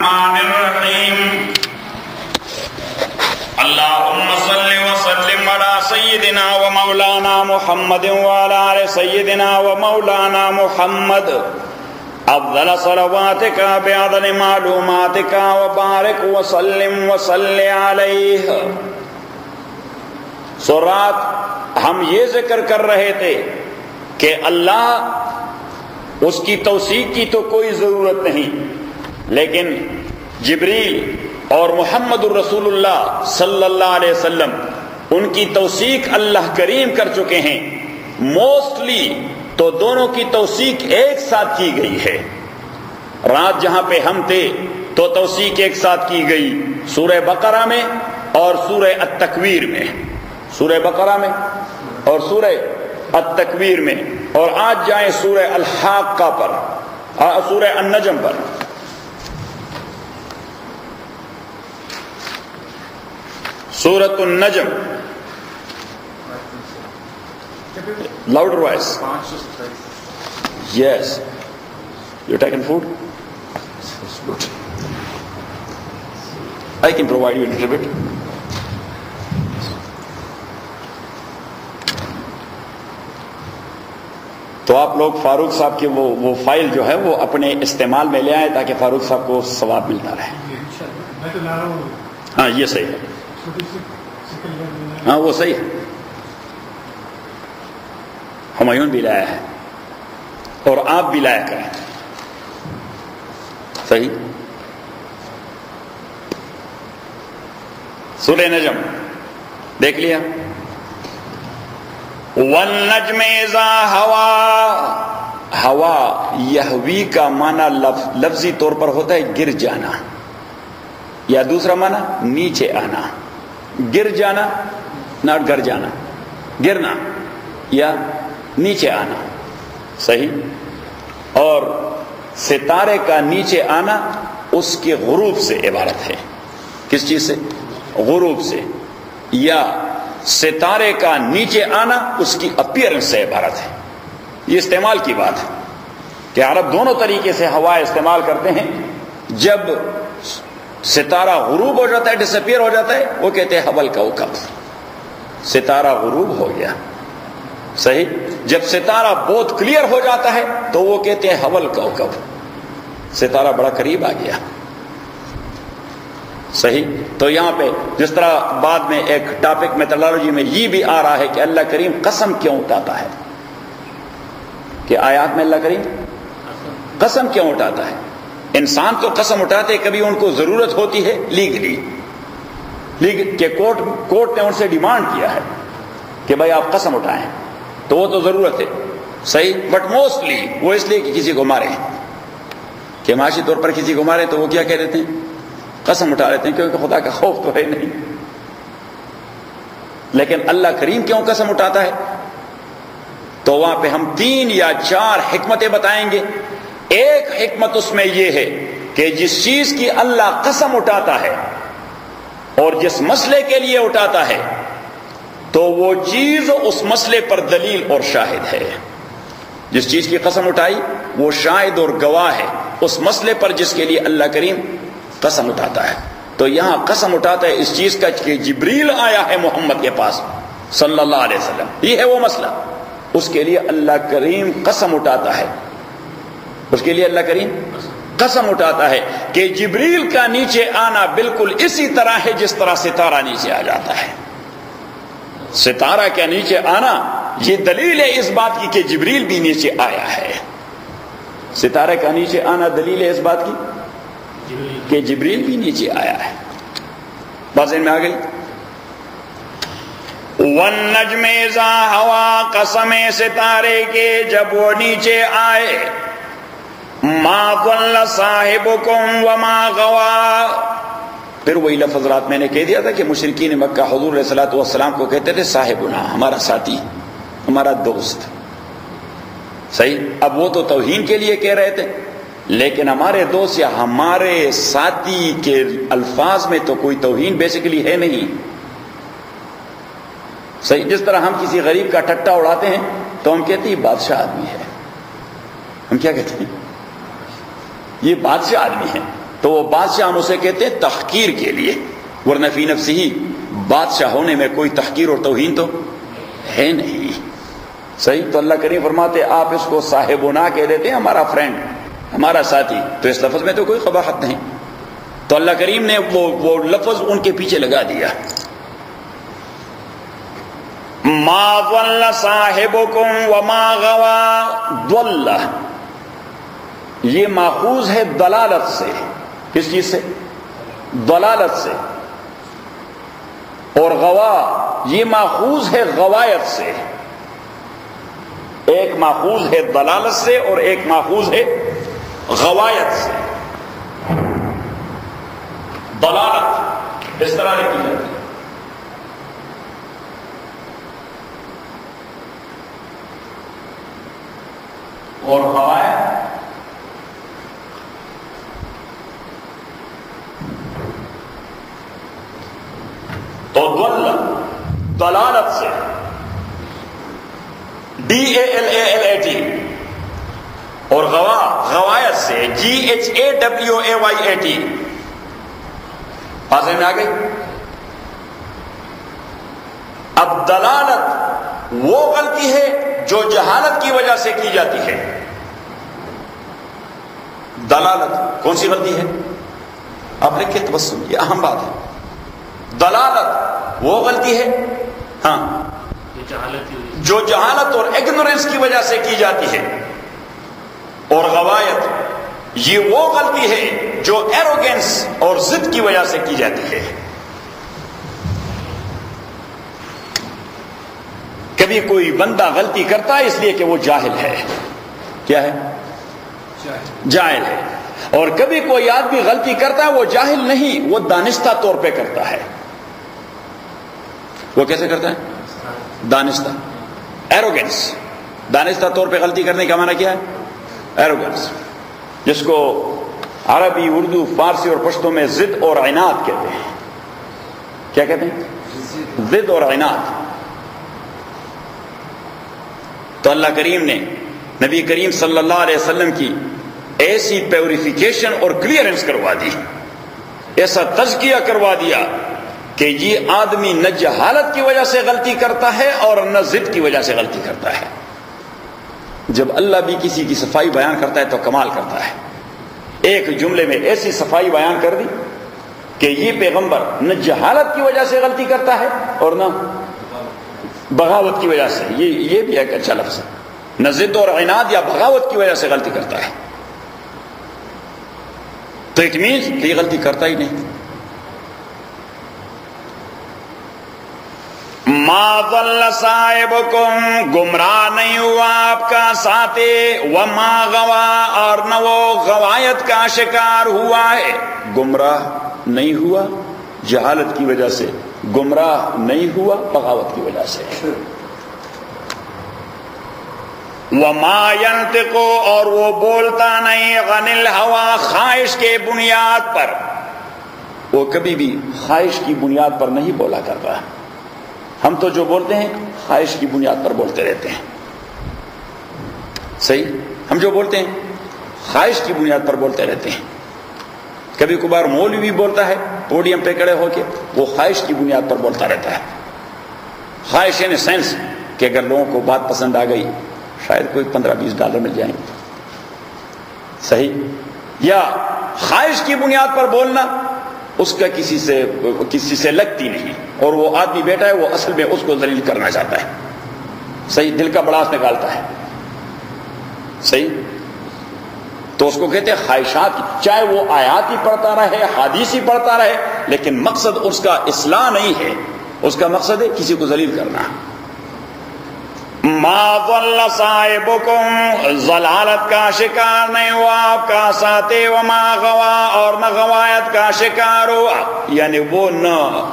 الرحمن الرحیم اللہم صل وسلم علی سیدنا و مولانا محمد وعلی آل سیدنا و مولانا محمد افضل صلواتک بعدد معلوماتک وبارک وسلم وصلی علیہ۔ سو رات ہم یہ ذکر کر رہے تھے کہ اللہ اس کی توثیق کی تو کوئی ضرورت نہیں، لیکن جبریل اور محمد الرسول اللہ صلی اللہ علیہ وسلم ان کی توثیق اللہ کریم کر چکے ہیں۔ موسٹلی تو دونوں کی توثیق ایک ساتھ کی گئی ہے۔ رات جہاں پہ ہم تھے تو توثیق ایک ساتھ کی گئی سورہ بقرہ میں اور سورہ التکویر میں، سورہ بقرہ میں اور سورہ التکویر میں، اور آج جائیں سورہ الحاقہ پر، سورہ النجم پر۔ سورۃ النجم، louder voice. Yes. You taken food? Good. I can provide you a little bit. تو آپ لوگ فاروق صاحب کی وہ فائل جو ہے وہ اپنے استعمال میں لے آئیں تاکہ فاروق صاحب کو ثواب ملتا رہے۔ ہاں یہ صحیح ہے، ہاں وہ صحیح ہے۔ ہمایون بھی لایا ہے اور آپ بھی لایا کریں، صحیح۔ سورہ نجم دیکھ لیا۔ والنجم اذا ہوا، ہوا یہوی کا معنی لفظی طور پر ہوتا ہے گر جانا، یا دوسرا معنی نیچے آنا۔ گر جانا، ناٹ گر جانا، گرنا یا نیچے آنا، صحیح۔ اور ستارے کا نیچے آنا اس کے غروب سے عبارت ہے۔ کس چیز سے؟ غروب سے۔ یا ستارے کا نیچے آنا اس کی اپیرنس سے عبارت ہے۔ یہ استعمال کی بات ہے کہ عرب دونوں طریقے سے ہوا استعمال کرتے ہیں۔ جب ستارہ غروب ہو جاتا ہے، ڈس اپیئر ہو جاتا ہے، وہ کہتے ہیں حول کوکب، ستارہ غروب ہو گیا، صحیح۔ جب ستارہ بہت کلیئر ہو جاتا ہے تو وہ کہتے ہیں حول کوکب، ستارہ بڑا قریب آ گیا، صحیح۔ تو یہاں پہ جس طرح بعد میں ایک ٹاپک میتھڈالوجی میں یہ بھی آ رہا ہے کہ اللہ کریم قسم کیوں اٹھاتا ہے، کہ آیات میں اللہ کریم قسم کیوں اٹھاتا ہے۔ انسان تو قسم اٹھاتے کبھی ان کو ضرورت ہوتی ہے لیگلی، کہ کورٹ نے ان سے ڈیمانڈ کیا ہے کہ بھائی آپ قسم اٹھائیں، تو وہ تو ضرورت ہے، صحیح۔ بٹ موسٹلی وہ اس لیے کہ کسی کو مارے، کہ معاشی طور پر کسی کو مارے تو وہ کیا کہہ دیتے ہیں؟ قسم اٹھا لیتے ہیں، کیونکہ خدا کا خوف تو ہے نہیں۔ لیکن اللہ کریم کیوں قسم اٹھاتا ہے؟ تو وہاں پہ ہم 3 یا 4 حکمتیں بتائیں گے۔ ایک حکمت اس میں یہ ہے کہ جس چیز کی اللہ قسم اٹھاتا ہے اور جس مسئلے کے لیے اٹھاتا ہے تو وہ چیز اس مسئلے پر دلیل اور شاہد ہے۔ جس چیز کی قسم اٹھائی وہ شاہد اور گواہ ہے اس مسئلے پر جس کے لیے اللہ کریم قسم اٹھاتا ہے۔ تو یہاں قسم اٹھاتا ہے اس چیز کا کہ جبریل آیا ہے محمد کے پاس صلی اللہ علیہ وسلم، یہ ہے وہ مسئلہ، اس کے لیے اللہ کریم قسم اٹھاتا ہے، اس کے لیے اللہ کریم قسم اٹھاتا ہے کہ جبریل کا نیچے آنا بالکل اسی طرح ہے جس طرح ستارہ نیچے آ جاتا ہے۔ ستارہ کا نیچے آنا یہ دلیل ہے اس بات کی کہ جبریل بھی نیچے آیا ہے۔ ستارے کا نیچے آنا دلیل ہے اس بات کی کہ جبریل بھی نیچے آیا ہے۔ بات ذہن میں آ گئی؟ والنجم اذا ہوا، قسم ستارے کے جب وہ نیچے آئے، ما ضل صاحبکم وما غوا۔ پھر وہی لفظ رات میں نے کہہ دیا تھا کہ مشرکین مکہ حضور علیہ الصلوۃ والسلام کو کہتے تھے صاحبنا، ہمارا ساتھی، ہمارا دوست، صحیح۔ اب وہ تو توہین کے لیے کہہ رہے تھے، لیکن ہمارے دوست یا ہمارے ساتھی کے الفاظ میں تو کوئی توہین بیسیکلی ہے نہیں، صحیح۔ جس طرح ہم کسی غریب کا ٹھٹا اڑاتے ہیں تو ہم کہتے ہیں یہ بادشاہ آدمی ہے، ہم کیا کہتے ہیں؟ یہ بادشاہ آدمی ہے، تو وہ بادشاہ ہم اسے کہتے ہیں تحقیر کے لیے، ورنہ فی نفسہ بادشاہ ہونے میں کوئی تحقیر اور توہین تو ہے نہیں۔ صحیح؟ تو اللہ کریم فرماتے آپ اس کو صاحبنا کہہ دیتے ہیں، ہمارا فرینڈ، ہمارا ساتھی، تو اس لفظ میں تو کوئی قباحت نہیں۔ تو اللہ کریم نے وہ لفظ ان کے پیچھے لگا دیا۔ ما ضل صاحبکم وما غوا، ضل یہ ماخوذ ہے ضلالت سے۔ کس چیز سے؟ ضلالت سے۔ اور غوا یہ ماخوذ ہے غوایت سے۔ ایک ماخوذ ہے ضلالت سے اور ایک ماخوذ ہے غوایت سے۔ ضلالت اس طرح لکھی جاتی ہے، اور غوایت تو ضلالت سے DALALAT، اور غوایت سے GHAWAYAT۔ پاسے میں آ گئی۔ اب دلالت وہ غلطی ہے جو جہالت کی وجہ سے کی جاتی ہے۔ دلالت کون سی غلطی ہے؟ آپ لکھیں تبسم، یہ اہم بات ہے۔ دلالت وہ غلطی ہے ہاں جو جہالت اور اگنورینس کی وجہ سے کی جاتی ہے، اور غوایت یہ وہ غلطی ہے جو ایروگینس اور ضد کی وجہ سے کی جاتی ہے۔ کبھی کوئی بندہ غلطی کرتا ہے اس لیے کہ وہ جاہل ہے، کیا ہے؟ جاہل ہے۔ اور کبھی کوئی آدمی غلطی کرتا ہے وہ جاہل نہیں، وہ دانستہ طور پہ کرتا ہے۔ وہ کیسے کرتا ہے؟ دانستہ، ایروگینس۔ دانستہ طور پہ غلطی کرنے کا معنی کیا ہے؟ ایروگینس، جس کو عربی، اردو، فارسی اور پشتو میں ضد اور عناد کہتے ہیں۔ کیا کہتے ہیں؟ ضد اور عناد۔ تو اللہ کریم نے نبی کریم صلی اللہ علیہ وسلم کی ایسی پیوریفیکیشن اور کلیئرنس کروا دی، ایسا تزکیہ کروا دیا کہ یہ آدمی نہ جہالت کی وجہ سے غلطی کرتا ہے اور نہ ضد کی وجہ سے غلطی کرتا ہے۔ جب اللہ بھی کسی کی صفائی بیان کرتا ہے تو کمال کرتا ہے۔ ایک جملے میں ایسی صفائی بیان کر دی کہ یہ پیغمبر نہ جہالت کی وجہ سے غلطی کرتا ہے اور نہ بغاوت کی وجہ سے، یہ بھی ایک اچھا لفظ ہے، نہ ضد اور عناد یا بغاوت کی وجہ سے غلطی کرتا ہے۔ تو اٹ مینس کہ یہ غلطی کرتا ہی نہیں۔ ما ضل صاحبکم، گمراہ نہیں ہوا آپ کا ساتھی، وما غوا، اور نہ وہ غوایت کا شکار ہوا ہے۔ گمراہ نہیں ہوا جہالت کی وجہ سے، گمراہ نہیں ہوا بغاوت کی وجہ سے۔ وما ينطق، اور وہ بولتا نہیں، عن الہوا، خواہش کے بنیاد پر۔ وہ کبھی بھی خواہش کی بنیاد پر نہیں بولا کرتا۔ ہم تو جو بولتے ہیں خواہش کی بنیاد پر بولتے رہتے ہیں۔ صحیح؟ ہم جو بولتے ہیں خواہش کی بنیاد پر بولتے رہتے ہیں۔ کبھی کبھار مولوی بھی بولتا ہے پوڈیم پہ کھڑے ہو کے، وہ خواہش کی بنیاد پر بولتا رہتا ہے۔ خواہش ان سینس کہ اگر لوگوں کو بات پسند آ گئی شاید کوئی $15-20 مل جائیں گے۔ صحیح؟ یا خواہش کی بنیاد پر بولنا، اس کا کسی سے لگتی نہیں، اور وہ آدمی بیٹھا ہے وہ اصل میں اس کو ذلیل کرنا چاہتا ہے۔ صحیح؟ دل کا بڑاس نکالتا ہے۔ صحیح؟ تو اس کو کہتے ہیں خواہشات، چاہے وہ آیات ہی پڑھتا رہے، حدیث ہی پڑھتا رہے، لیکن مقصد اس کا اصلاح نہیں ہے، اس کا مقصد ہے کسی کو ذلیل کرنا۔ ما ضل صاحبکم، ضلالت کا شکار نہیں ہوا آپ کا ساتھی، وما غوا، اور نہ غوایت کا شکار ہوا، یعنی وہ نہ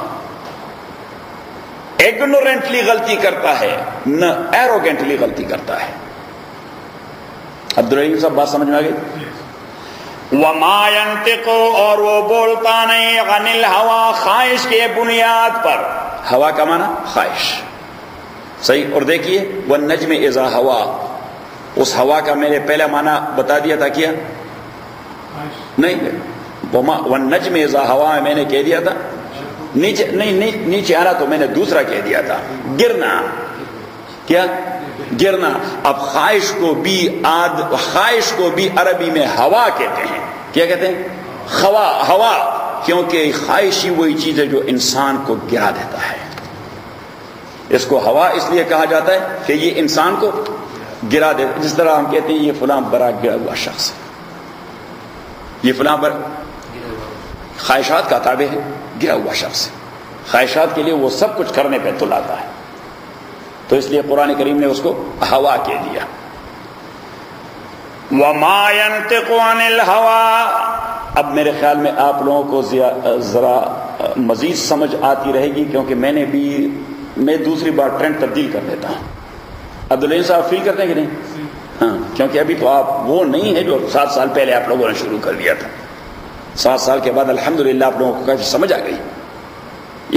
ایگنورنٹلی غلطی کرتا ہے نہ ایروگینٹلی غلطی کرتا ہے۔ عبدالرحیم صاحب بات سمجھ میں آ گئی؟ وما ينطق، اور وہ بولتا نہیں، عن الہوا، خواہش کے بنیاد پر۔ ہوا کا معنی خواہش۔ صحیح؟ اور دیکھیے والنجم اذا ہوا، اس ہوا کا میں نے پہلا معنی بتا دیا تھا، کیا نہیں؟ والنجم اذا ہوا میں نے کہہ دیا تھا نیچے نہیں نیچے آنا تو میں نے دوسرا کہہ دیا تھا گرنا. کیا گرنا. اب خواہش کو بھی عربی میں ہوا کہتے ہیں. کیا کہتے ہیں؟ ہوا. کیونکہ خواہش ہی وہی چیز ہے جو انسان کو گرا دیتا ہے. اس کو ہوا اس لیے کہا جاتا ہے کہ یہ انسان کو گرا دیتا ہے. جس طرح ہم کہتے ہیں یہ فلاں بڑا گرا ہوا شخص ہے, یہ فلاں پر خواہشات کا تابع ہے, گرا ہوا شخص ہے. خواہشات کے لیے وہ سب کچھ کرنے پہ تل آتا ہے, تو اس لیے قرآن کریم نے اس کو ہوا کہہ دیا. وَمَا يَنْطِقُ عَنِ الْهَوَىٰ. اب میرے خیال میں آپ لوگوں کو ذرا مزید سمجھ آتی رہے گی, کیونکہ میں دوسری بار ٹرینڈ تبدیل کر دیتا ہوں. عبدالعزیز صاحب فیل کرتے ہیں کہ نہیں؟ ہاں, کیونکہ ابھی تو آپ وہ نہیں ہے جو 7 سال پہلے آپ لوگوں نے شروع کر دیا تھا. 7 سال کے بعد الحمدللہ آپ لوگوں کو کافی سمجھ آ گئی.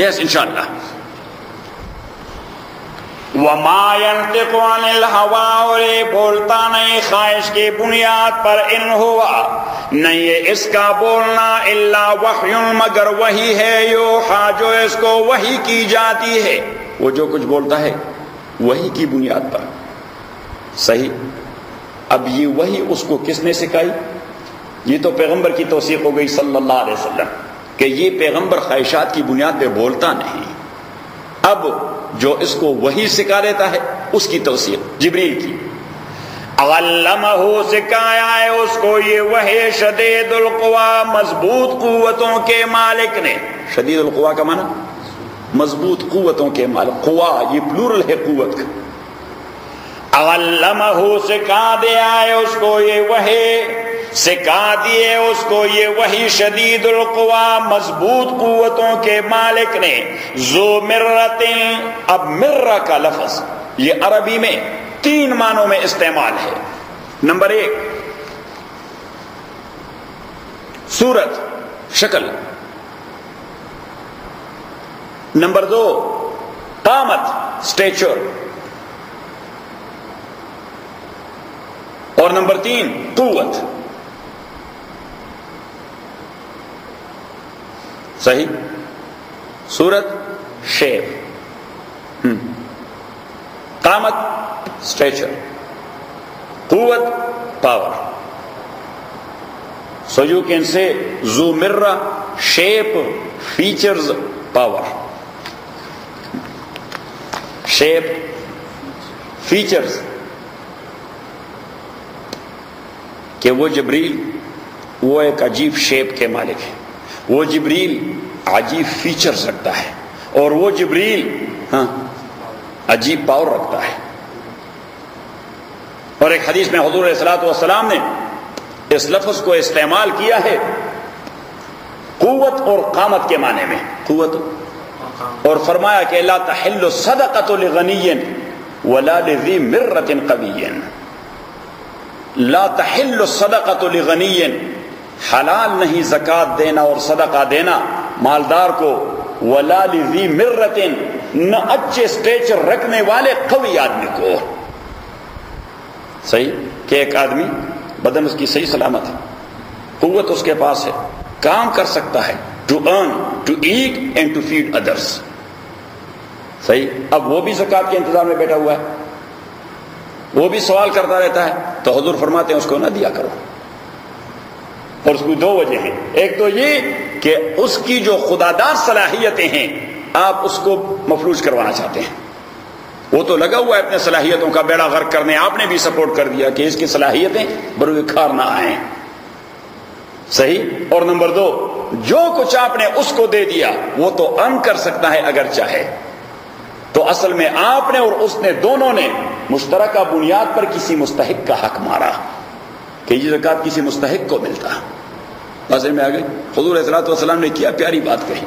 یس انشاءاللہ. وَمَا يَنْطِقُ عَنِ الْهَوَىٰ. اور یہ بولتا نہیں خواہش کی بنیاد پر. ان ہوا نہیں یہ اس کا بولنا الا وحی مگر وحی ہے یوحیٰ جو اس کو وحی کی جاتی ہے. وہ جو کچھ بولتا ہے وحی کی بنیاد پر. صحیح. اب یہ وحی اس کو کس نے سکھائی؟ یہ تو پیغمبر کی توثیق ہو گئی صلی اللہ علیہ وسلم کہ یہ پیغمبر خواہشات کی بنیاد پہ بولتا نہیں. اب جو اس کو وحی سکھا دیتا ہے اس کی توثیق جبریل کی. علمہ سکھایا ہے اس کو یہ وحی شدید القوا مضبوط قوتوں کے مالک نے. شدید القوا کا معنی مضبوط قوتوں کے مالک. قوا یہ پلورل ہے قوت کا. علمہ سکھا دیا ہے اس کو یہ وحی, سکھا دیے اس کو یہ وحی شدید القوا مضبوط قوتوں کے مالک نے. ذو مرۃ. اب مرہ کا لفظ یہ عربی میں 3 معنوں میں استعمال ہے. نمبر 1 صورت شکل. نمبر 2 قامت اسٹیچر. اور نمبر 3 قوت. صحیح. صورت شیپ, قامت اسٹیچر, قوت پاور. سو کین سے ذو مرہ shape features power. Shape features کہ وہ جبریل وہ ایک عجیب شیپ کے مالک ہے. وہ جبریل عجیب فیچرز رکھتا ہے اور وہ جبریل عجیب پاور رکھتا ہے. اور ایک حدیث میں حضور علیہ الصلوۃ والسلام نے اس لفظ کو استعمال کیا ہے قوت اور قامت کے معنی میں. قوت اور فرمایا کہ لا تحل الصدقۃ لغنی ولا لذی مرۃ قوی. لا تحل الصدقۃ لغنی, حلال نہیں زکوٰۃ دینا اور صدقہ دینا مالدار کو. ولا لذی مرۃ, نہ اچھے اسٹیچر رکھنے والے قوی آدمی کو. صحیح کہ ایک آدمی بدن اس کی صحیح سلامت ہے, قوت اس کے پاس ہے, کام کر سکتا ہے to earn to eat and to feed others. صحیح. اب وہ بھی زکوٰۃ کے انتظار میں بیٹھا ہوا ہے, وہ بھی سوال کرتا رہتا ہے, تو حضور فرماتے ہیں اس کو نہ دیا کرو. اور اس کی 2 وجہ ہیں. ایک تو یہ کہ اس کی جو خدادار صلاحیتیں ہیں آپ اس کو مفلوج کروانا چاہتے ہیں. وہ تو لگا ہوا ہے اپنے صلاحیتوں کا بیڑا غرق کرنے, آپ نے بھی سپورٹ کر دیا کہ اس کی صلاحیتیں بروئے کار نہ آئیں. صحیح. اور نمبر 2 جو کچھ آپ نے اس کو دے دیا وہ تو ارن کر سکتا ہے اگر چاہے. تو اصل میں آپ نے اور اس نے دونوں نے مشترکہ بنیاد پر کسی مستحق کا حق مارا کہ یہ زکوٰۃ کسی مستحق کو ملتا. بازے میں آ گئی. حضور علیہ السلام نے کیا پیاری بات کہی.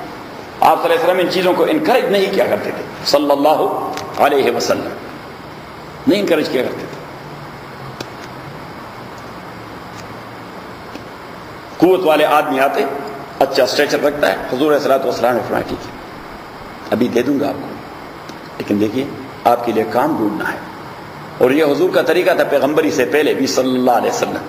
آپ صلی اللہ علیہ وسلم ان چیزوں کو انکریج نہیں کیا کرتے تھے صلی اللہ علیہ وسلم, نہیں انکریج کیا کرتے تھے. قوت والے آدمی آتے, اچھا اسٹریچر رکھتا ہے, حضور علیہ السلام نے فرمایا ٹھیک ہے ابھی دے دوں گا آپ کو, لیکن دیکھیے آپ کے لیے کام ڈھونڈنا ہے. اور یہ حضور کا طریقہ تھا پیغمبری سے پہلے بھی صلی اللہ علیہ وسلم.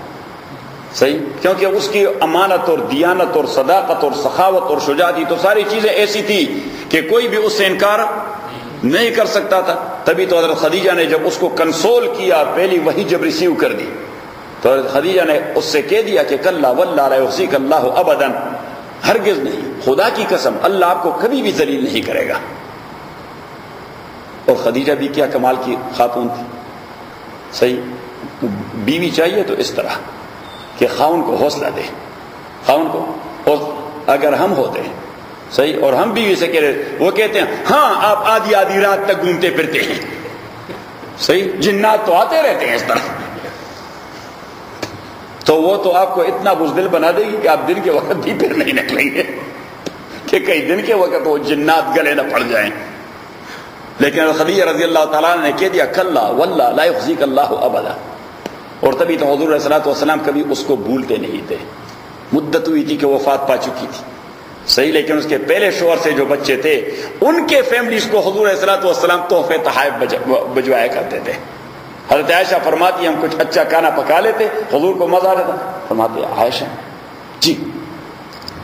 صحیح، کیونکہ اس کی امانت اور دیانت اور صداقت اور سخاوت اور شجاعت تو ساری چیزیں ایسی تھی کہ کوئی بھی اس سے انکار نہیں کر سکتا تھا. تبھی تو حضرت خدیجہ نے جب اس کو کنسول کیا، پہلی وحی جب ریسیو کر دی، تو حضرت خدیجہ نے اس سے کہہ دیا کہ کلا واللہ لا یخزیک اللہ ابدا، ہرگز نہیں، خدا کی قسم اللہ آپ کو کبھی بھی ذلیل نہیں کرے گا. اور خدیجہ بھی کیا کمال کی خاتون تھی. صحیح، بیوی چاہیے تو اس طرح کہ خاون کو حوصلہ دے، خاون کو اگر ہم ہوتے ہیں صحیح اور ہم بیوی سے کہہ رہے، وہ کہتے ہیں ہاں آپ آدھی آدھی رات تک گھومتے پھرتے ہیں، صحیح، جنات تو آتے رہتے ہیں اس طرح، تو وہ تو آپ کو اتنا بزدل بنا دے گی کہ آپ دن کے وقت بھی پھر نہیں نکلیں گے کہ کئی دن کے وقت وہ جنات گلے نہ پڑ جائیں. لیکن خدیجہ رضی اللہ تعالیٰ نے کہہ دیا کلا واللہ لا یخزیک اللہ ابدا. اور تبھی تو حضور علیہ الصلوۃ والسلام کبھی اس کو بھولتے نہیں تھے. مدت ہوئی تھی کہ وفات پا چکی تھی صحیح، لیکن اس کے پہلے شوہر سے جو بچے تھے ان کے فیملیز کو حضور علیہ الصلوۃ والسلام تحفے تحائف بھجوایا کرتے تھے. حضرت عائشہ فرماتی ہم کچھ اچھا کھانا پکا لیتے، حضور کو مزہ آتا، فرماتے عائشہ جی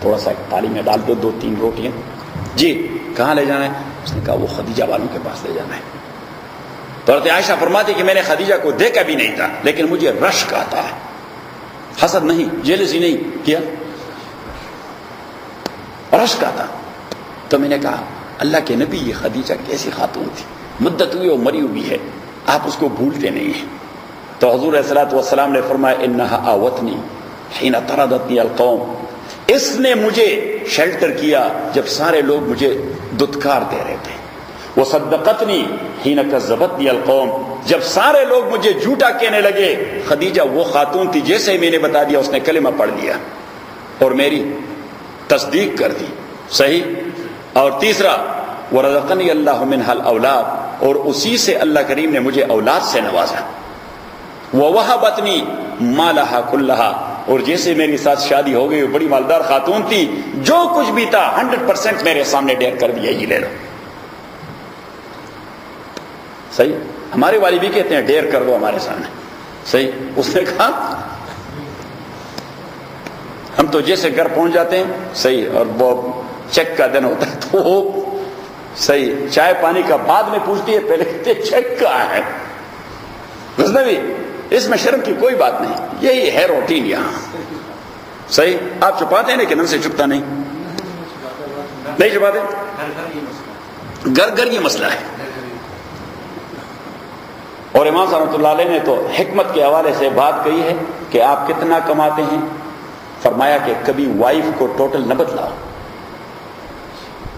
تھوڑا سا تھالی میں ڈال دو 2-3 روٹیاں، جی کہاں لے جانا ہے؟ اس نے کہا وہ خدیجہ والوں کے پاس لے جانا ہے. تو حضرت عائشہ فرماتی کہ میں نے خدیجہ کو دیکھا بھی نہیں تھا لیکن مجھے رشک آتا ہے، حسد نہیں، جیلسی نہیں کیا، رشک آتا. تو میں نے کہا اللہ کے نبی یہ خدیجہ کیسی خاتون تھی، مدت ہوئی اور مری ہوئی ہے، آپ اس کو بھولتے نہیں ہیں. تو حضور علیہ الصلوۃ والسلام نے فرمایا انہا آوتنی حین طردتنی القوم، اس نے مجھے شیلٹر کیا جب سارے لوگ مجھے دتکار دے رہے تھے. وصدقتنی حین کذبتنی القوم، جب سارے لوگ مجھے جھوٹا کہنے لگے. خدیجہ وہ خاتون تھی جیسے ہی میں نے بتا دیا اس نے کلمہ پڑھ لیا اور میری تصدیق کر دی صحیح. اور تیسرا ورزقنی اللہ منہا الاولاد، اور اسی سے اللہ کریم نے مجھے اولاد سے نوازا. ووہبتنی مالہا کلہا، اور جیسے میری ساتھ شادی ہو گئی وہ بڑی مالدار خاتون تھی، جو کچھ بھی تھا 100% میرے سامنے ڈیر کر دیا، یہ لے لو صحیح. ہمارے والد بھی کہتے ہیں ڈیر کر دو ہمارے سامنے صحیح. اس نے کہا ہم تو جیسے گھر پہنچ جاتے ہیں صحیح اور وہ چیک کا دن ہوتا ہے تو وہ صحیح چائے پانی کا بعد میں پوچھتی ہے، پہلے کہتے چیک کہاں ہے. غزنوی اس میں شرم کی کوئی بات نہیں، یہی ہے روٹین یہاں صحیح. آپ چھپاتے ہیں لیکن ہم سے چھپتا نہیں چھپاتے، گھر گھر یہ مسئلہ ہے. اور امام صاحب رحمۃ اللہ علیہ نے تو حکمت کے حوالے سے بات کہی ہے کہ آپ کتنا کماتے ہیں. فرمایا کہ کبھی وائف کو ٹوٹل نہ بدلاؤ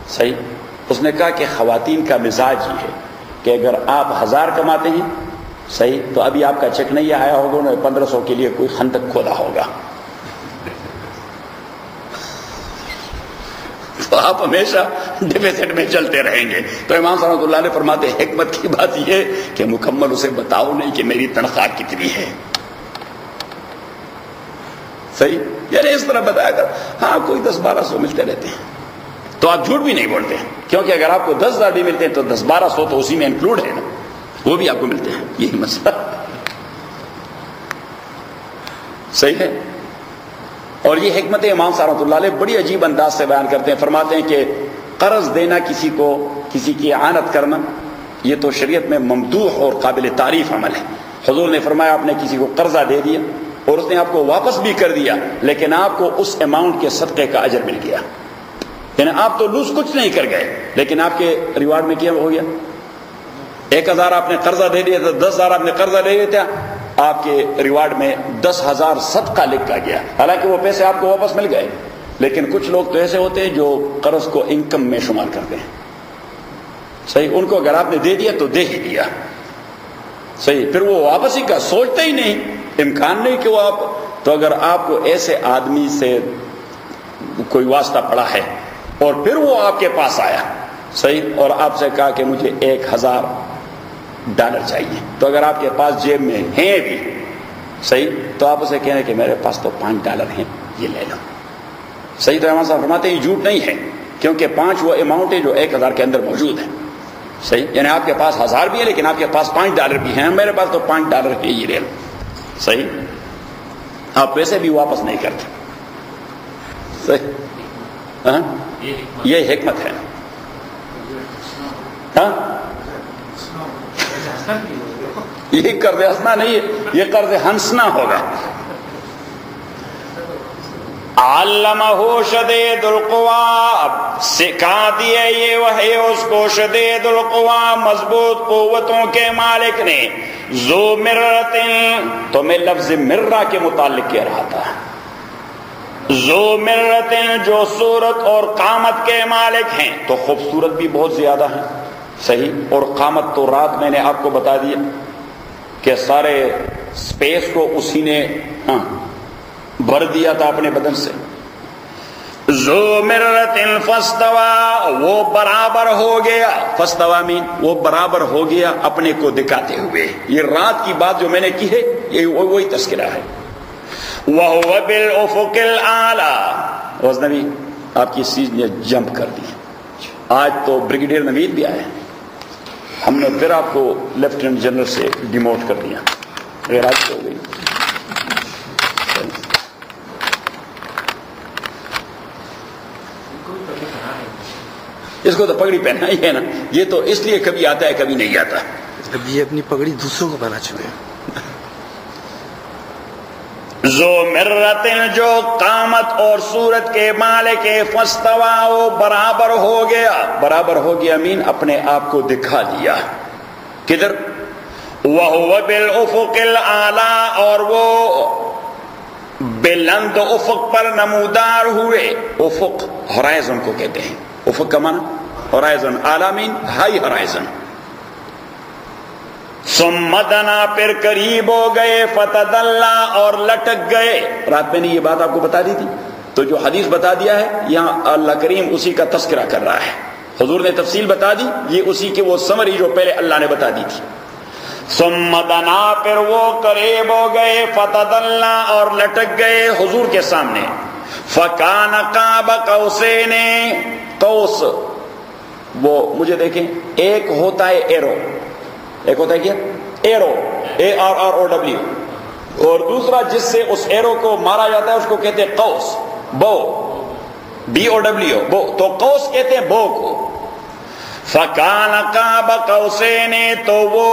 صحیح. اس نے کہا کہ خواتین کا مزاج یہ ہے کہ اگر آپ 1000 کماتے ہیں صحیح تو ابھی آپ کا چیک نہیں آیا ہوگا، انہوں نے 1500 کے لیے کوئی خندق کھودا ہوگا، تو آپ ہمیشہ ڈیفیسٹ میں چلتے رہیں گے. تو امام صاحب اللہ نے فرماتے حکمت کی بات یہ کہ مکمل اسے بتاؤ نہیں کہ میری تنخواہ کتنی ہے صحیح. یعنی اس طرح بتایا کر ہاں کوئی 10-1200 ملتے رہتے ہیں تو آپ جھوٹ بھی نہیں بولتے ہیں، کیونکہ اگر آپ کو 10,000 بھی ملتے ہیں تو 10-1200 تو اسی میں انکلوڈ ہے نا، وہ بھی آپ کو ملتے ہیں. یہی مسئلہ صحیح ہے. اور یہ حکمت امام صاحب رحمۃ اللہ علیہ بڑی عجیب انداز سے بیان کرتے ہیں. فرماتے ہیں کہ قرض دینا، کسی کو کسی کی اعانت کرنا، یہ تو شریعت میں ممدوح اور قابل تعریف عمل ہے. حضور نے فرمایا آپ نے کسی کو قرضہ دے دیا اور اس نے آپ کو واپس بھی کر دیا لیکن آپ کو اس اماؤنٹ کے صدقے کا اجر مل گیا. یعنی آپ تو لوز کچھ نہیں کر گئے لیکن آپ کے ریوارڈ میں کیا ہو گیا؟ 1000 آپ نے قرضہ دے دیا تو 10,000 آپ نے قرضہ لے لیا، آپ کے ریوارڈ میں 10,000 صدقہ لکھا گیا. حالانکہ وہ پیسے آپ کو واپس مل گئے، لیکن کچھ لوگ تو ایسے ہوتے ہیں جو قرض کو انکم میں شمار کرتے ہیں صحیح. ان کو اگر آپ نے دے دیا تو دے ہی دیا صحیح، پھر وہ واپسی کا سوچتے ہی نہیں، امکان نہیں کہ وہ آپ. تو اگر آپ کو ایسے آدمی سے کوئی واسطہ پڑا ہے اور پھر وہ آپ کے پاس آیا صحیح اور آپ سے کہا کہ مجھے $1,000 چاہیے، تو اگر آپ کے پاس جیب میں ہیں بھی صحیح تو آپ اسے کہنے کہ میرے پاس تو $5 ہیں، یہ لے لو صحیح. تو امام صاحب فرماتے ہیں یہ جھوٹ نہیں ہے، کیونکہ 5 وہ اماؤنٹ ہے جو 1,000 کے اندر موجود ہے صحیح. یعنی آپ کے پاس 1000 بھی ہے لیکن آپ کے پاس $5 بھی ہیں، میرے پاس تو $5 ہے، یہ لے لو صحیح. آپ پیسے بھی واپس نہیں کرتے. صحیح. ہاں یہ حکمت ہے. ہاں یہ قرض ہنسنا نہیں ہے, یہ قرض ہنسنا ہوگا. علمہ شدید القوا, سکھا دیے یہ وحی اس کو شدید القوا, مضبوط قوتوں کے مالک نے. ذو مرۃ, تو میں لفظ مرہ کے متعلق کہہ رہا تھا. ذو مرۃ, جو صورت اور قامت کے مالک ہیں, تو خوبصورت بھی بہت زیادہ ہیں. صحیح. اور قامت تو رات میں نے آپ کو بتا دیا کہ سارے سپیس کو اسی نے بھر دیا تھا اپنے بدن سے. ذو مرۃ فاستوى, وہ برابر ہو گیا. فاستوى مین وہ برابر ہو گیا اپنے کو دکھاتے ہوئے. یہ رات کی بات جو میں نے کی ہے یہ وہی تذکرہ ہے. وَهُوَ بِالْأُفُقِ الْأَعْلَى, غزنوی آپ کی چیز نے جمپ کر دی. آج تو بریگیڈیئر نوید بھی آئے, ہم نے پھر آپ کو لیفٹیننٹ جنرل سے ڈیموٹ کر دیا, غیرت ہو گئی. اس کو تو پگڑی پہنا ہی ہے نا, یہ تو اس لیے کبھی آتا ہے کبھی نہیں آتا. اب یہ اپنی پگڑی دوسروں کو پہنا چکے ہیں. ذو مرۃ, جو قامت اور صورت کے مالک, فاستوى, وہ برابر ہو گیا. برابر ہو گیا مین اپنے آپ کو دکھا دیا. کدھر؟ وَهُوَ بِالْأُفُقِ الْأَعْلَى, اور وہ بلند افق پر نمودار ہوئے. افق ہورائزن کو کہتے ہیں. افق کا معنی ہورائزن, اعلیٰ مین ہائی ہورائزن. ثم دنا, پھر قریب ہو گئے. فتدلا, اور لٹک گئے. رات میں نے یہ بات آپ کو بتا دی تھی, تو جو حدیث بتا دیا ہے یہاں اللہ کریم اسی کا تذکرہ کر رہا ہے. حضور نے تفصیل بتا دی, یہ اسی کی وہ سمری جو پہلے اللہ نے بتا دی تھی. ثم دنا, پھر وہ قریب ہو گئے. فتدلا, اور لٹک گئے حضور کے سامنے. فکان قاب قوسین, قوس وہ مجھے دیکھیں, ایک ہوتا ہے ایرو, ایک ہوتا ہے کیا ایرو, ARROW, اور دوسرا جس سے اس ایرو کو مارا جاتا ہے اس کو کہتے ہیں قوس, بو, BOW, بو. تو قوس کہتے ہیں بو کو. فکان قاب قوسین, تو وہ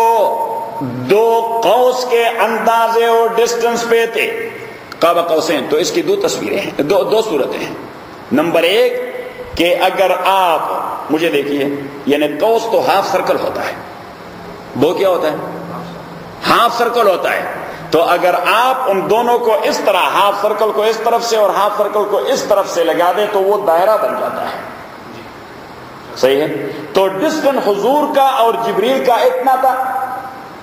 دو قوس کے اندازے اور ڈسٹنس پہ تھے. قاب قوسین, تو اس کی دو تصویریں ہیں, دو صورتیں ہیں. نمبر ایک کہ اگر آپ مجھے دیکھیے, یعنی قوس تو ہاف سرکل ہوتا ہے, وہ کیا ہوتا ہے ہاف سرکل ہوتا ہے. تو اگر آپ ان دونوں کو اس طرح, ہاف سرکل کو اس طرف سے اور ہاف سرکل کو اس طرف سے لگا دیں تو وہ دائرہ بن جاتا ہے. صحیح ہے. تو ڈسٹنس حضور کا اور جبریل کا اتنا تھا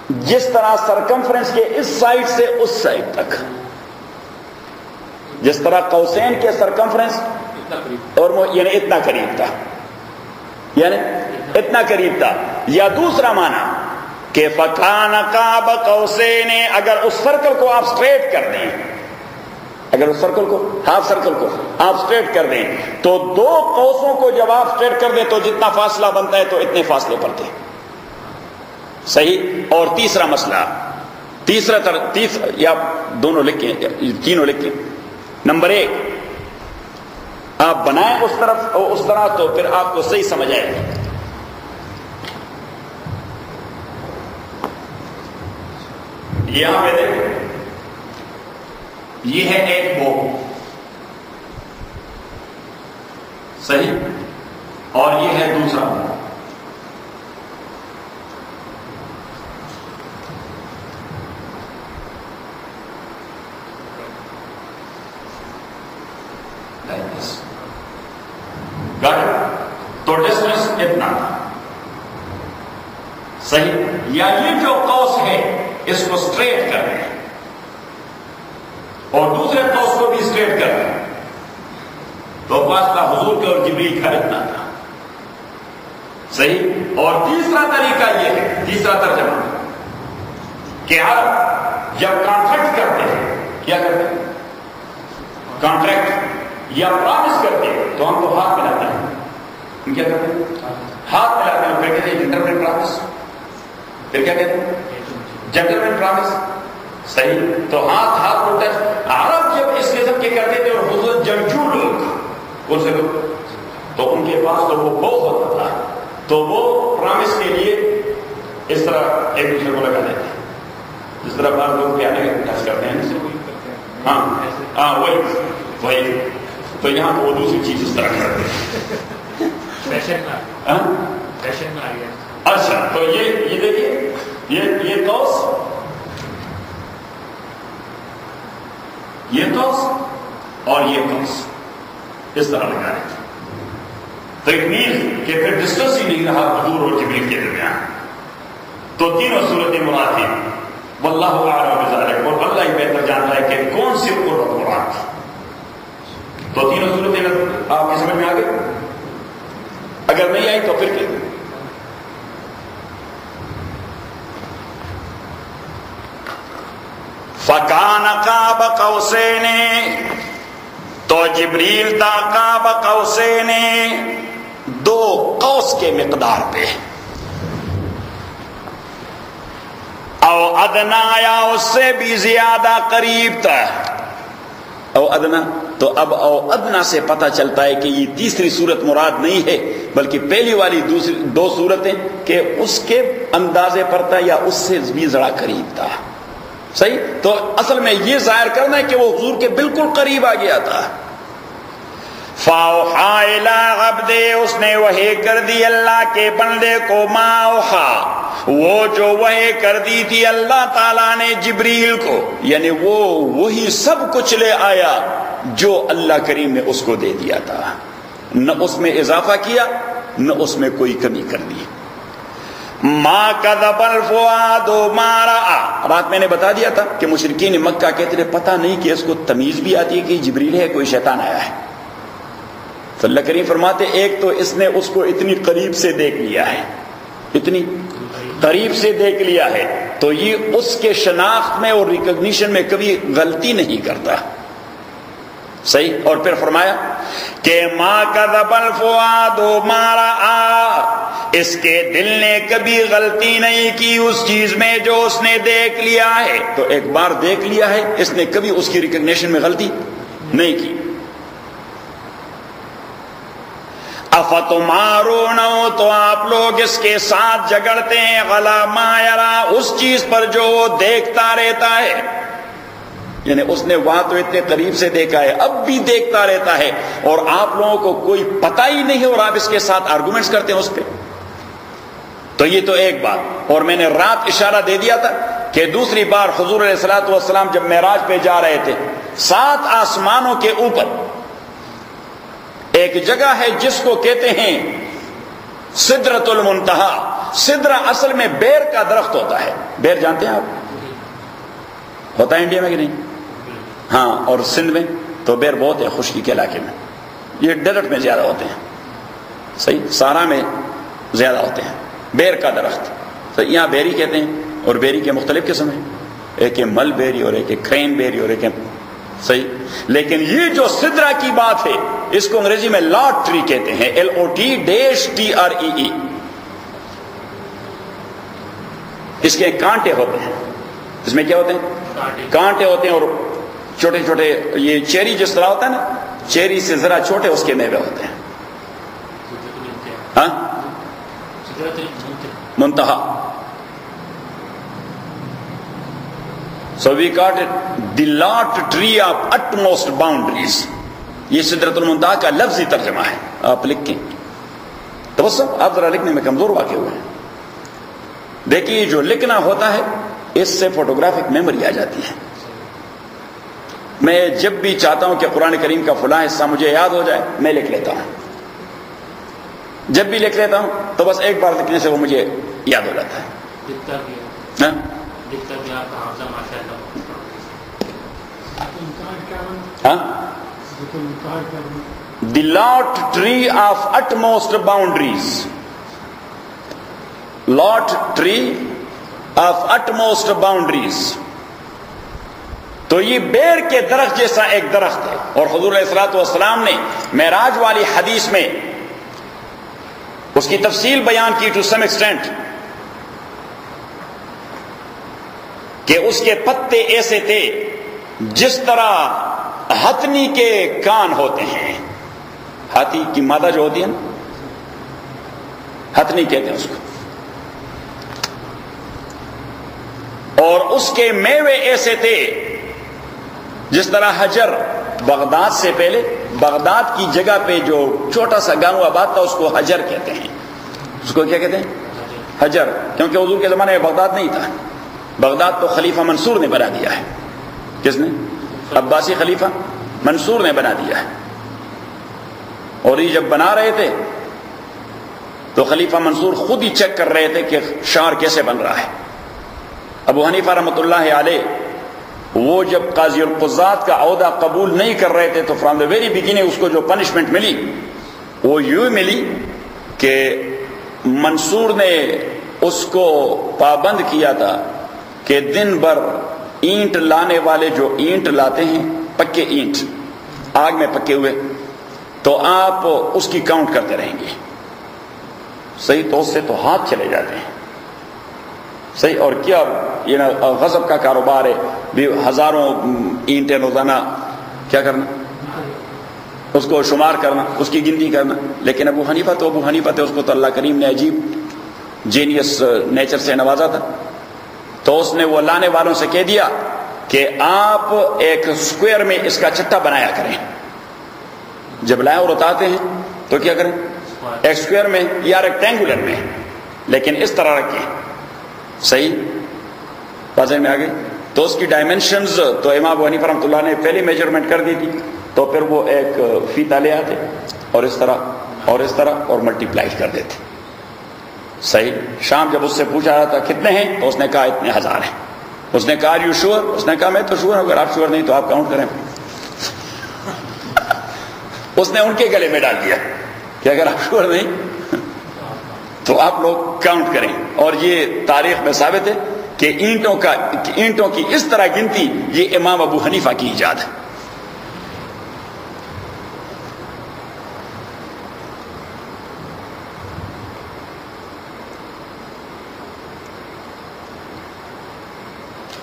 جس طرح سرکمفرنس کے اس سائڈ سے اس سائڈ تک, جس طرح قوسین کے سرکمفرنس اور یعنی اتنا قریب تھا, یعنی اتنا قریب تھا. یا دوسرا معنی کہ فکان قاب قوسین, اگر اس سرکل کو آپ سٹریٹ کر دیں, اگر اس سرکل کو, ہاف سرکل کو آپ سٹریٹ کر دیں, تو دو قوسوں کو جب آپ سٹریٹ کر دیں تو جتنا فاصلہ بنتا ہے تو اتنے فاصلے پڑتے. صحیح. اور تیسرا مسئلہ, تیسرا یا دونوں لکھیں, تینوں لکھیں. نمبر ایک, آپ بنائیں اس طرف اور اس طرح, تو پھر آپ کو صحیح سمجھ آئے گا. یہاں پہ دیکھیں, یہ ہے ایک بو, صحیح, اور یہ ہے دوسرا بو. تو ڈسٹنس اتنا صحیح. یا یہ جو قوس ہے اس کو سٹریٹ کر رہے ہیں اور دوسرے قوس کو بھی سٹریٹ کر رہے ہیں, تو فاصلہ حضور کے اور جبریل کا اتنا تھا. صحیح. اور تیسرا طریقہ یہ ہے, تیسرا ترجمہ, کہ آپ جب کانٹریکٹ کرتے ہیں, کیا کرتے ہیں, کانٹریکٹ یا پرامس کرتے ہیں, تو ہم کو ہاتھ ملاتے ہیں. ہم کیا کرتے ہیں, ہاتھ ملاتے ہیں. پھر کہتے ہیں جنٹلمین پرامس, پھر کیا کہتے ہیں جنٹلمین پرامس. صحیح. تو ہاتھ کو ٹچ. عرب جب اس قسم کے کرتے تھے اور حضور جنگجو لوگ ان سے تو ان کے پاس تو وہ بو ہوتا تھا تو وہ پرامس کے لیے اس طرح ایک دوسرے کو لگا دیتے ہیں جس طرح بعض لوگ پیانے ٹچ کرتے ہیں. ہاں وہی تو یہاں وہ دوسری چیز اس طرح کرتے ہیں. اچھا تو یہ دیکھیے یہ قوس اور یہ قوس اس طرح لگا رہے تھے. تو ایک میل کہ پھر ڈسٹنس ہی نہیں رہا حضور اور جبریل کے درمیان. تو تینوں صورتیں مراد تھیں. واللہ اعلم بذلک اور اللہ ہی بہتر جانتا ہے کہ کون سی قرۃ مراد تھی. تو تینوں صورتیں آپ کی سمجھ میں آ گئی؟ اگر نہیں آئی تو پھر کیا؟ فکان قاب قوسین تو جبریل تا قاب قوسین 2 قوس کے مقدار پہ او ادنا یا اس سے بھی زیادہ قریب تھا. او ادنا تو اب او ادنا سے پتہ چلتا ہے کہ یہ تیسری صورت مراد نہیں ہے بلکہ پہلی والی دوسری 2 صورتیں کہ اس کے اندازے پر تھا یا اس سے بھی ذرا قریب تھا. صحیح. تو اصل میں یہ ظاہر کرنا ہے کہ وہ حضور کے بالکل قریب آ گیا تھا. فاوحا الی عبدہ اس نے وحی کر دی اللہ کے بندے کو ما اوحا وہ جو وحی کر دی تھی اللہ تعالیٰ نے جبریل کو یعنی وہ وہی سب کچھ لے آیا جو اللہ کریم نے اس کو دے دیا تھا. نہ اس میں اضافہ کیا نہ اس میں کوئی کمی کر دی. ما کذب الفؤاد ما رأى رات میں نے بتا دیا تھا کہ مشرکین مکہ کہتے تھے پتہ نہیں کہ اس کو تمیز بھی آتی ہے کہ جبریل ہے کوئی شیطان آیا ہے. تو اللہ کریم فرماتے ایک تو اس نے اس کو اتنی قریب سے دیکھ لیا ہے اتنی قریب سے دیکھ لیا ہے تو یہ اس کے شناخت میں اور ریکگنیشن میں کبھی غلطی نہیں کرتا. صحیح. اور پھر فرمایا کہ ما کذب الفؤاد ما رأى اس کے دل نے کبھی غلطی نہیں کی اس چیز میں جو اس نے دیکھ لیا ہے. تو ایک بار دیکھ لیا ہے اس نے کبھی اس کی ریکگنیشن میں غلطی نہیں کی. افتمارونہ تو آپ لوگ اس کے ساتھ جھگڑتے ہیں غلا ما یرا اس چیز پر جو وہ دیکھتا رہتا ہے یعنی اس نے وہاں تو اتنے قریب سے دیکھا ہے اب بھی دیکھتا رہتا ہے اور آپ لوگوں کو کوئی پتہ ہی نہیں اور آپ اس کے ساتھ آرگومنٹس کرتے ہیں اس پہ. تو یہ تو ایک بات. اور میں نے رات اشارہ دے دیا تھا کہ دوسری بار حضور علیہ الصلوۃ والسلام جب معراج پہ جا رہے تھے 7 آسمانوں کے اوپر ایک جگہ ہے جس کو کہتے ہیں سدرۃ المنتہا. سدرہ اصل میں بیر کا درخت ہوتا ہے. بیر جانتے ہیں آپ؟ ہوتا ہے انڈیا میں کہ نہیں؟ ہاں. اور سندھ میں تو بیر بہت ہے خشکی کے علاقے میں. یہ ڈیزرٹ میں زیادہ ہوتے ہیں. صحیح. صحرا میں زیادہ ہوتے ہیں بیر کا درخت. تو یہاں بیری کہتے ہیں اور بیری کے مختلف قسم ہیں. ایک ہے مل بیری اور ایک ہے کرین بیری اور ایک ہے صحیح. لیکن یہ جو سدرہ کی بات ہے اس کو انگریزی میں لاٹ ٹری کہتے ہیں. LOT-TREE. اس کے کانٹے ہوتے ہیں. اس میں کیا ہوتے ہیں؟ کانٹے ہوتے ہیں اور چھوٹے چھوٹے یہ چیری جس طرح ہوتا ہے نا چیری سے ذرا چھوٹے اس کے میوے ہوتے ہیں. ہاں منتہا. So we got it, the lot tree of utmost boundaries. یہ سدرۃ المنتہا کا لفظی ترجمہ ہے. آپ لکھیں تو بس آپ ذرا لکھنے میں کمزور واقع ہوئے ہیں. دیکھیے جو لکھنا ہوتا ہے اس سے فوٹوگرافک میموری آ جاتی ہے. میں جب بھی چاہتا ہوں کہ قرآن کریم کا فلاں حصہ مجھے یاد ہو جائے میں لکھ لیتا ہوں. جب بھی لکھ لیتا ہوں تو بس ایک بار لکھنے سے وہ مجھے یاد ہو جاتا ہے. The lot tree of utmost boundaries. Lot tree of utmost boundaries. تو یہ بیر کے درخت جیسا ایک درخت ہے. اور حضور علیہ الصلوۃ والسلام نے معراج والی حدیث میں اس کی تفصیل بیان کی ٹو سم ایکسٹینٹ کہ اس کے پتے ایسے تھے جس طرح ہتھنی کے کان ہوتے ہیں. ہاتھی کی مادہ جو ہوتی ہے نا، ہتھنی کہتے ہیں اس کو. اور اس کے میوے ایسے تھے جس طرح حجر. بغداد سے پہلے بغداد کی جگہ پہ جو چھوٹا سا گاؤں آباد تھا اس کو حجر کہتے ہیں. اس کو کیا کہتے ہیں؟ حجر. کیونکہ حضور کے زمانے میں بغداد نہیں تھا. بغداد تو خلیفہ منصور نے بنا دیا ہے. کس نے؟ عباسی خلیفہ منصور نے بنا دیا ہے. اور یہ جب بنا رہے تھے تو خلیفہ منصور خود ہی چیک کر رہے تھے کہ شعر کیسے بن رہا ہے. ابو حنیفہ رحمۃ اللہ علیہ وہ جب قاضی القضات کا عہدہ قبول نہیں کر رہے تھے تو فرام دا ویری بگننگ اس کو جو پنشمنٹ ملی وہ یوں ملی کہ منصور نے اس کو پابند کیا تھا کہ دن بھر اینٹ لانے والے جو اینٹ لاتے ہیں، پکے اینٹ آگ میں پکے ہوئے، تو آپ اس کی کاؤنٹ کرتے رہیں گے. صحیح. تو اس سے تو ہاتھ چلے جاتے ہیں. صحیح. اور کیا یہ نا غضب کا کاروبار ہے بھی، ہزاروں اینٹیں روزانہ کیا کرنا، اس کو شمار کرنا، اس کی گنتی کرنا. لیکن ابو حنیفہ تھے، اس کو تو اللہ کریم نے عجیب جینیس نیچر سے نوازا تھا. تو اس نے وہ لانے والوں سے کہہ دیا کہ آپ ایک سکوئر میں اس کا چٹا بنایا کریں. جب لائیں اور اتارتے ہیں تو کیا کریں؟ ایک سکوئر میں یا ریکٹینگولر میں، لیکن اس طرح رکھیں. صحیح واضح میں آگے. تو اس کی ڈائمنشنز تو امام ابو حنیفہ رحمۃ اللہ نے پہلی میجرمنٹ کر دی تھی. تو پھر وہ ایک فیتہ لے آتے اور اس طرح اور اس طرح اور ملٹیپلائی کر دیتے. صحیح. شام جب اس سے پوچھا رہا تھا کتنے ہیں تو اس نے کہا اتنے ہزار ہیں. اس نے کہا یو شور؟ اس نے کہا میں تو شور ہوں. اگر آپ شور نہیں تو آپ کاؤنٹ کریں. اس نے ان کے گلے میں ڈال دیا کہ اگر آپ شور نہیں تو آپ لوگ کاؤنٹ کریں. اور یہ تاریخ میں ثابت ہے کہ اینٹوں کی اس طرح گنتی یہ امام ابو حنیفہ کی ایجاد ہے.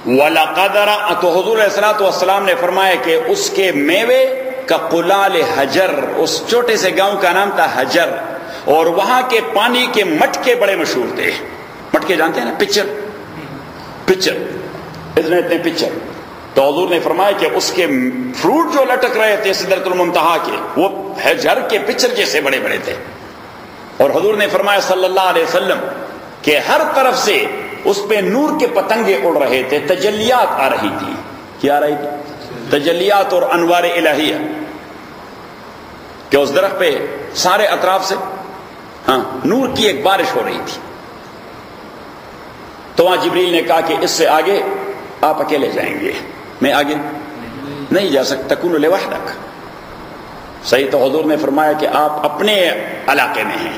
وَلَقَدْ رَأَ. تو حضور علیہ الصلوۃ والسلام نے فرمایا کہ اس کے میوے کا قلال حجر، اس چھوٹے سے گاؤں کا نام تھا حجر. اور وہاں کے پانی کے مٹکے بڑے مشہور تھے. مٹکے جانتے ہیں نا؟ پچر اتنے پچر. تو حضور نے فرمایا کہ اس کے فروٹ جو لٹک رہے تھے سدرۃ المنتہا کے، وہ حجر کے پچر جیسے بڑے بڑے تھے. اور حضور نے فرمایا صلی اللہ علیہ وسلم کہ ہر طرف سے اس پہ نور کے پتنگے اڑ رہے تھے، تجلیات آ رہی تھی. کیا آ رہی تھی؟ تجلیات اور انوار الہیہ. کہ اس درخت پہ سارے اطراف سے نور کی ایک بارش ہو رہی تھی. تو وہاں جبریل نے کہا کہ اس سے آگے آپ اکیلے جائیں گے، میں آگے نہیں جا سکتا. تکون لوحدک. صحیح. تو حضور نے فرمایا کہ آپ اپنے علاقے میں ہیں.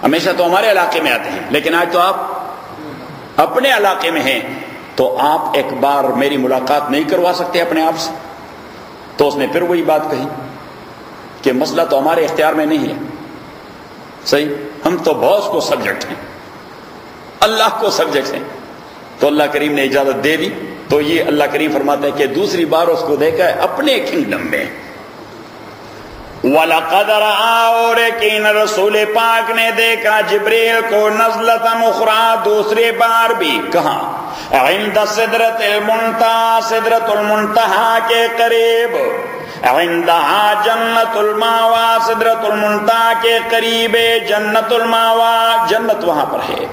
ہمیشہ تو ہمارے علاقے میں آتے ہیں، لیکن آج تو آپ اپنے علاقے میں ہیں. تو آپ ایک بار میری ملاقات نہیں کروا سکتے اپنے آپ سے؟ تو اس نے پھر وہی بات کہی کہ مسئلہ تو ہمارے اختیار میں نہیں ہے. صحیح. ہم تو باس کو سبجیکٹ ہیں، اللہ کو سبجیکٹ ہیں. تو اللہ کریم نے اجازت دے دی. تو یہ اللہ کریم فرماتا ہے کہ دوسری بار اس کو دیکھا ہے اپنے کنگڈم میں. وَلَقَدْ رَأَىٰ. اور یقین رسول پاک نے دیکھا جبریل کو نزلۃ اخری، دوسری بار بھی. کہاں؟ عند سدرۃ المنتہا، سدرۃ المنتہا کے قریب. عندہا جنت الماوا، سدرۃ المنتہا کے قریب جنت الماوا، جنت وہاں پر ہے.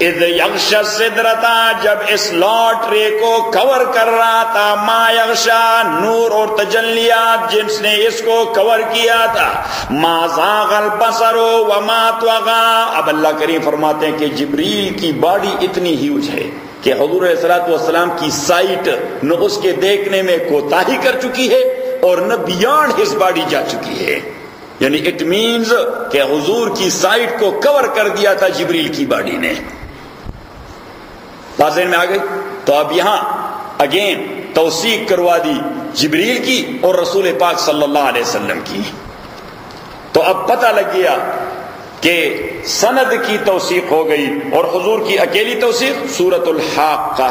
اذ یغشی السدرۃ، جب اس لاٹری کو کور کر رہا تھا، ما یغشا، نور اور تجلیات جس نے اس کو کور کیا تھا. ما زاغ البصر وما طغى. اب اللہ کریم فرماتے ہیں کہ جبریل کی باڈی اتنی ہیوج ہے کہ حضور علیہ الصلوۃ والسلام کی سائٹ نہ اس کے دیکھنے میں کوتاہی کر چکی ہے اور نہ بیانڈ ہز باڈی جا چکی ہے. یعنی اٹ مینز کہ حضور کی سائٹ کو کور کر دیا تھا جبریل کی باڈی نے. واضح میں آ گئی. تو اب یہاں اگین توثیق کروا دی جبریل کی اور رسول پاک صلی اللہ علیہ وسلم کی. تو اب پتہ لگ گیا کہ سند کی توثیق ہو گئی اور حضور کی اکیلی توثیق. سورۃ الحاقہ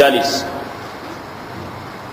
40,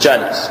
40।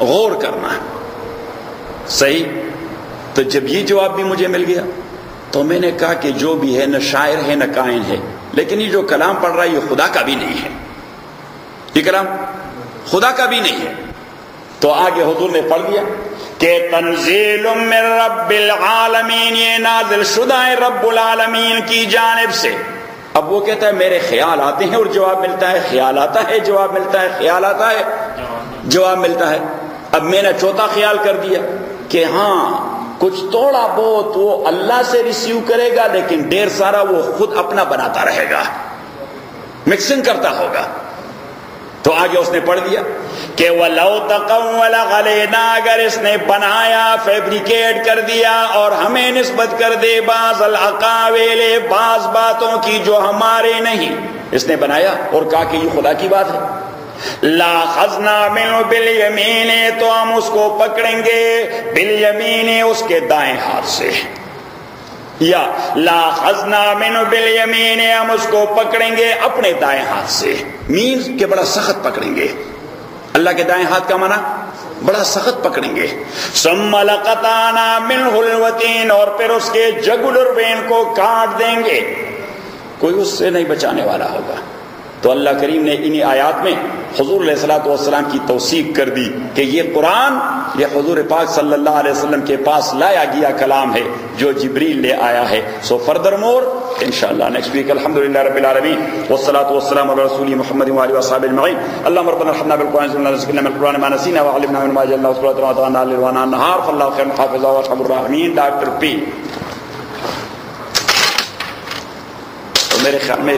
غور کرنا. صحیح. تو جب یہ جواب بھی مجھے مل گیا تو میں نے کہا کہ جو بھی ہے نہ شاعر ہے نہ کائن ہے، لیکن یہ جو کلام پڑھ رہا ہے یہ خدا کا بھی نہیں ہے، یہ کلام خدا کا بھی نہیں ہے. تو آگے حضور نے پڑھ دیا کہ تنزیل من رب العالمین، یہ نازل شدہ ہے رب العالمین کی جانب سے. اب وہ کہتا ہے میرے خیال آتے ہیں اور جواب ملتا ہے، خیال آتا ہے جواب ملتا ہے، خیال آتا ہے جواب ملتا ہے. اب میں نے چوتھا خیال کر دیا کہ ہاں کچھ تھوڑا بہت وہ اللہ سے ریسیو کرے گا، لیکن ڈھیر سارا وہ خود اپنا بناتا رہے گا، مکسنگ کرتا ہوگا. تو آگے اس نے پڑھ دیا کہ وَلَوْ تَقَوَّلَ عَلَيْنَا، اگر اس نے بنایا فیبریکیٹ کر دیا اور ہمیں نسبت کر دے بعض الاقاویل، بعض باتوں کی جو ہمارے نہیں، اس نے بنایا اور کہا کہ یہ خدا کی بات ہے. لَأَخَذْنَا مِنْهُ بِالْيَمِينِ، تو ہم اس کو پکڑیں گے بالیمین، اس کے دائیں ہاتھ سے. یا لَأَخَذْنَا مِنْهُ بِالْيَمِينِ، ہم اس کو پکڑیں گے اپنے دائیں ہاتھ سے. مینز کہ بڑا سخت پکڑیں گے. اللہ کے دائیں ہاتھ کا معنی بڑا سخت پکڑیں گے. ثُمَّ لَقَطَعْنَا مِنْهُ الْوَتِينَ، اور پھر اس کے جگل وین کو کاٹ دیں گے، کوئی اس سے نہیں بچانے والا ہوگا. تو اللہ کریم نے انہی آیات میں حضور علیہ الصلوۃ والسلام کی توثیق کر دی کہ یہ قرآن یہ حضور پاک صلی اللہ علیہ وسلم کے پاس لایا گیا کلام ہے جو جبریل لے آیا ہے. سو فردر مور انشاءاللہ نیکسٹ ویک. الحمدللہ رب العالمین والصلاۃ والسلام علی رسول محمد وعلى اله وصحبه اجمعین. اللهم ربنا ارحمنا بالقرآن وارزقنا من القرآن ما نسينا وعلمنا من ما جهلنا واذكرنا وتوانا الليل والنهار فالله خير حافظا وارحم الراحمين. ڈاکٹر پی. میرے خیال میں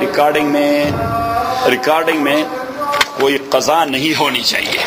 ریکارڈنگ میں کوئی قضا نہیں ہونی چاہیے.